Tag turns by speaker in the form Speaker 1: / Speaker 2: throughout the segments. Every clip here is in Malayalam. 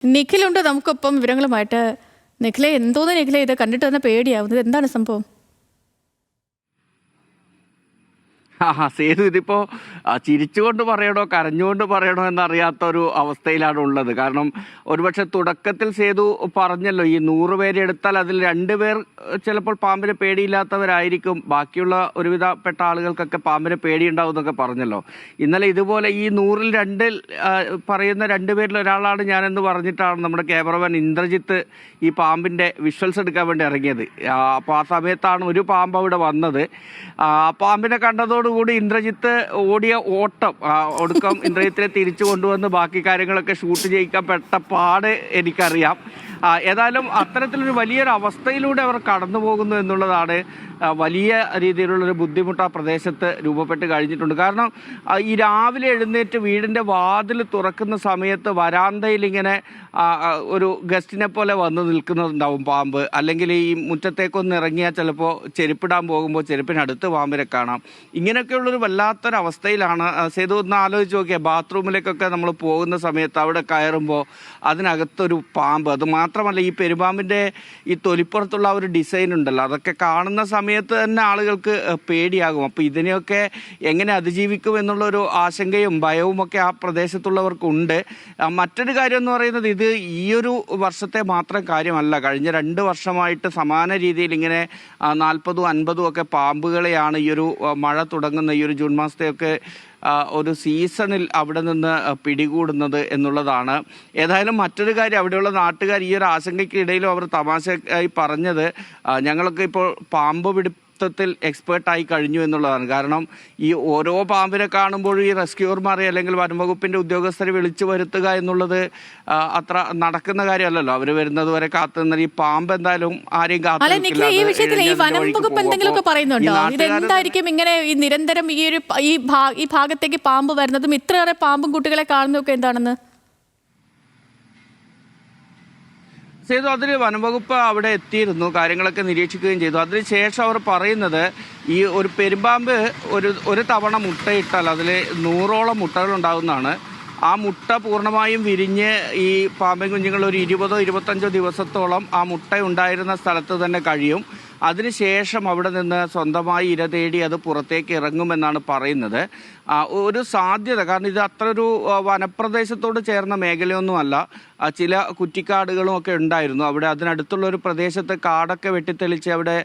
Speaker 1: നിഖിലുണ്ട് നമുക്കൊപ്പം വിവരങ്ങളുമായിട്ട്. നിഖിലെ, എന്തോന്ന് നിഖിലെ ഇത് കണ്ടിട്ട് തന്നെ പേടിയാവുന്നത്, എന്താണ് സംഭവം?
Speaker 2: സേതു ഇതിപ്പോ ചിരിച്ചുകൊണ്ട് പറയണോ കരഞ്ഞുകൊണ്ട് പറയണോ എന്നറിയാത്ത ഒരു അവസ്ഥയിലാണ് ഉള്ളത്. കാരണം ഒരുപക്ഷെ തുടക്കത്തിൽ സേതു പറഞ്ഞല്ലോ, ഈ 100 പേരെ എടുത്താൽ അതിൽ 2 പേർ ചിലപ്പോൾ പാമ്പിനെ പേടിയില്ലാത്തവരായിരിക്കും, ബാക്കിയുള്ള ഒരുവിധപ്പെട്ട ആളുകൾക്കൊക്കെ പാമ്പിനെ പേടിയുണ്ടാവും എന്നൊക്കെ പറഞ്ഞല്ലോ. ഇന്നലെ ഇതുപോലെ ഈ 100-ൽ 2 പറയുന്ന 2 പേരിൽ ഒരാളാണ് ഞാനെന്ന് പറഞ്ഞിട്ടാണ് നമ്മുടെ ക്യാമറമാൻ ഇന്ദ്രജിത്ത് ഈ പാമ്പിന്റെ വിഷ്വൽസ് എടുക്കാൻ വേണ്ടി ഇറങ്ങിയത്. അപ്പോൾ ആ സമയത്താണ് ഒരു പാമ്പ് അവിടെ വന്നത്. പാമ്പിനെ കണ്ടതോടുകൂടി ഇന്ദ്രജിത്ത് ഓടിയ ഓട്ടം, ഒടുക്കം ഇന്ദ്രജിത്തിനെ തിരിച്ചു കൊണ്ടുവന്ന് ബാക്കി കാര്യങ്ങളൊക്കെ ഷൂട്ട് ചെയ്യിക്കാൻ പെട്ട പാട് എനിക്കറിയാം. ഏതായാലും അത്തരത്തിലൊരു വലിയൊരു അവസ്ഥയിലൂടെ അവർ കടന്നു പോകുന്നു എന്നുള്ളതാണ് വലിയ രീതിയിലുള്ളൊരു ബുദ്ധിമുട്ട് ആ പ്രദേശത്ത് രൂപപ്പെട്ട് കഴിഞ്ഞിട്ടുണ്ട്. കാരണം ഈ രാവിലെ എഴുന്നേറ്റ് വീടിൻ്റെ വാതിൽ തുറക്കുന്ന സമയത്ത് വരാന്തയിൽ ഇങ്ങനെ ഒരു ഗസ്റ്റിനെ പോലെ വന്ന് നിൽക്കുന്നുണ്ടാവും പാമ്പ്. അല്ലെങ്കിൽ ഈ മുറ്റത്തേക്കൊന്ന് ഇറങ്ങിയാൽ ചിലപ്പോൾ ചെരുപ്പിടാൻ പോകുമ്പോൾ ചെരുപ്പിനടുത്ത് പാമ്പിനെ കാണാം. ഇങ്ങനെയൊക്കെയുള്ളൊരു വല്ലാത്തൊരവസ്ഥയിലാണ്. സേതു ഒന്ന് ആലോചിച്ച് നോക്കിയാൽ ബാത്റൂമിലേക്കൊക്കെ നമ്മൾ പോകുന്ന സമയത്ത് അവിടെ കയറുമ്പോൾ അതിനകത്തൊരു പാമ്പ്. അത് മാത്രമല്ല, ഈ പെരുമ്പാമ്പിൻ്റെ ഈ തൊലിപ്പുറത്തുള്ള ഒരു ഡിസൈൻ ഉണ്ടല്ലോ, അതൊക്കെ കാണുന്ന സമയത്ത് തന്നെ ആളുകൾക്ക് പേടിയാകും. അപ്പോൾ ഇതിനെയൊക്കെ എങ്ങനെ അതിജീവിക്കും എന്നുള്ളൊരു ആശങ്കയും ഭയവും ഒക്കെ ആ പ്രദേശത്തുള്ളവർക്കുണ്ട്. മറ്റൊരു കാര്യം എന്ന് പറയുന്നത്, ഇത് ഈയൊരു വർഷത്തെ മാത്രം കാര്യമല്ല. കഴിഞ്ഞ 2 വർഷമായിട്ട് സമാന രീതിയിൽ ഇങ്ങനെ 40-ഉം 50-ഉം ഒക്കെ പാമ്പുകളെയാണ് ഈ ഒരു മഴ തുടങ്ങുന്ന ഈ ഒരു ജൂൺ മാസത്തെയൊക്കെ ഒരു സീസണിൽ അവിടെ നിന്ന് പിടികൂടുന്നത് എന്നുള്ളതാണ്. ഏതായാലും മറ്റൊരു കാര്യം, അവിടെയുള്ള നാട്ടുകാർ ഈ ഒരു ആശങ്കയ്ക്കിടയിലും അവർ തമാശയായി പറഞ്ഞത്, ഞങ്ങളൊക്കെ ഇപ്പോൾ പാമ്പ് ത്തിൽ എക്സ്പേർട്ടായി കഴിഞ്ഞു എന്നുള്ളതാണ്. കാരണം ഈ ഓരോ പാമ്പിനെ കാണുമ്പോഴും ഈ റെസ്ക്യൂർമാരെ അല്ലെങ്കിൽ വനംവകുപ്പിന്റെ ഉദ്യോഗസ്ഥരെ വിളിച്ചു വരുത്തുക എന്നുള്ളത് അത്ര നടക്കുന്ന കാര്യമല്ലല്ലോ. അവർ വരുന്നത് വരെ കാത്തുനിന്ന ഈ പാമ്പ് എന്തായാലും ആരെയും
Speaker 1: കാത്തുനിൽക്കില്ല. ഈ വിഷയത്തിൽ ഈ വനംവകുപ്പ് എന്തെങ്കിലുമൊക്കെ പറയുന്നുണ്ടോ? ഇതെന്തായിരിക്കും ഇങ്ങനെ ഈ നിരന്തരം ഈ ഭാഗത്തേക്ക് പാമ്പ് വരുന്നതും ഇത്രയേറെ പാമ്പും കുട്ടികളെ കാണുന്നതൊക്കെ എന്താണെന്ന്?
Speaker 2: സേതു, അതിന് വനംവകുപ്പ് അവിടെ എത്തിയിരുന്നു, കാര്യങ്ങളൊക്കെ നിരീക്ഷിക്കുകയും ചെയ്തു. അതിനുശേഷം അവർ പറയുന്നത്, ഈ ഒരു പെരുമ്പാമ്പ് ഒരു തവണ മുട്ടയിട്ടാൽ അതിൽ 100ഓളം മുട്ടകൾ ഉണ്ടാകുന്നതാണ്. ആ മുട്ട പൂർണ്ണമായും വിരിഞ്ഞ് ഈ പാമ്പൻ കുഞ്ഞുങ്ങൾ ഒരു 20-25 ദിവസത്തോളം ആ മുട്ട ഉണ്ടായിരുന്ന സ്ഥലത്ത് തന്നെ കഴിയും. അതിനുശേഷം അവിടെ നിന്ന് സ്വന്തമായി ഇര തേടി അത് പുറത്തേക്ക് ഇറങ്ങുമെന്നാണ് പറയുന്നത്. ഒരു സാധ്യത, കാരണം ഇത് അത്ര ഒരു വനപ്രദേശത്തോട് ചേർന്ന മേഖലയൊന്നുമല്ല, ചില കുറ്റിക്കാടുകളും ഒക്കെ ഉണ്ടായിരുന്നു അവിടെ. അതിനടുത്തുള്ള ഒരു പ്രദേശത്ത് കാടൊക്കെ വെട്ടിത്തെളിച്ച് അവിടെ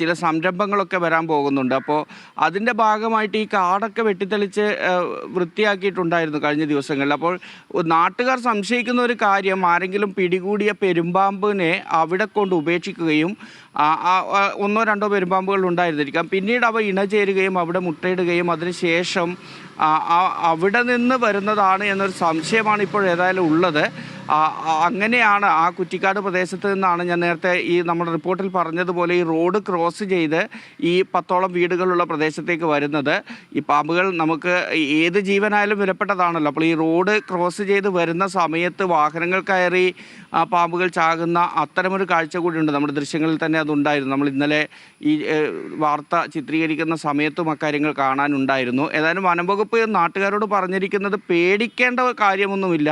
Speaker 2: ചില സംരംഭങ്ങളൊക്കെ വരാൻ പോകുന്നുണ്ട്. അപ്പോൾ അതിൻ്റെ ഭാഗമായിട്ട് ഈ കാടൊക്കെ വെട്ടിത്തെളിച്ച് വൃത്തിയാക്കിയിട്ടുണ്ടായിരുന്നു കഴിഞ്ഞ ദിവസങ്ങളിൽ. അപ്പോൾ നാട്ടുകാർ സംശയിക്കുന്ന ഒരു കാര്യം, ആരെങ്കിലും പിടികൂടിയ പെരുമ്പാമ്പിനെ അവിടെ കൊണ്ട് ഉപേക്ഷിക്കുകയും 1-2 പെരുമ്പാമ്പുകൾ ഉണ്ടായിരുന്നിരിക്കാം, പിന്നീട് അവ ഇണചേരുകയും അവിടെ മുട്ടയിടുകയും അതിനുശേഷം അവിടെ നിന്ന് വരുന്നതാണ് എന്നൊരു സംശയമാണ് ഇപ്പോൾ ഏതായാലും ഉള്ളത്. അങ്ങനെയാണ് ആ കുറ്റിക്കാട് പ്രദേശത്ത് നിന്നാണ് ഞാൻ നേരത്തെ ഈ നമ്മുടെ റിപ്പോർട്ടിൽ പറഞ്ഞതുപോലെ ഈ റോഡ് ക്രോസ് ചെയ്ത് ഈ 10ഓളം വീടുകളുള്ള പ്രദേശത്തേക്ക് വരുന്നത്. ഈ പാമ്പുകൾ നമുക്ക് ഏത് ജീവനായാലും വിലപ്പെട്ടതാണല്ലോ. അപ്പോൾ ഈ റോഡ് ക്രോസ് ചെയ്ത് വരുന്ന സമയത്ത് വാഹനങ്ങൾ കയറി പാമ്പുകൾ ചാകുന്ന അത്തരമൊരു കാഴ്ച കൂടിയുണ്ട്. നമ്മുടെ ദൃശ്യങ്ങളിൽ തന്നെ അതുണ്ടായിരുന്നു. നമ്മൾ ഇന്നലെ ഈ വാർത്ത ചിത്രീകരിക്കുന്ന സമയത്തും അക്കാര്യങ്ങൾ കാണാനുണ്ടായിരുന്നു. ഏതായാലും വനംവകുപ്പ് നാട്ടുകാരോട് പറഞ്ഞിരിക്കുന്നത് പേടിക്കേണ്ട കാര്യമൊന്നുമില്ല,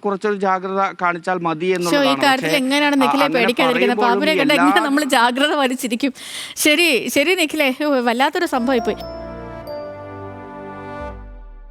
Speaker 2: കുറച്ചൊരു ജാഗ്രത കാണിച്ചാൽ മതി എന്നുള്ളതാണ്.
Speaker 1: ഈ കാര്യത്തിൽ എങ്ങനെയാണ് നിഖിലെ പേടിക്കാതിരിക്കുന്നത്? പാമ്പിനെ കണ്ട് എങ്ങനെ നമ്മൾ ജാഗ്രത വലിച്ചിരിക്കും? ശരി നിഖിലെ, വല്ലാത്തൊരു സംഭവം പോയി.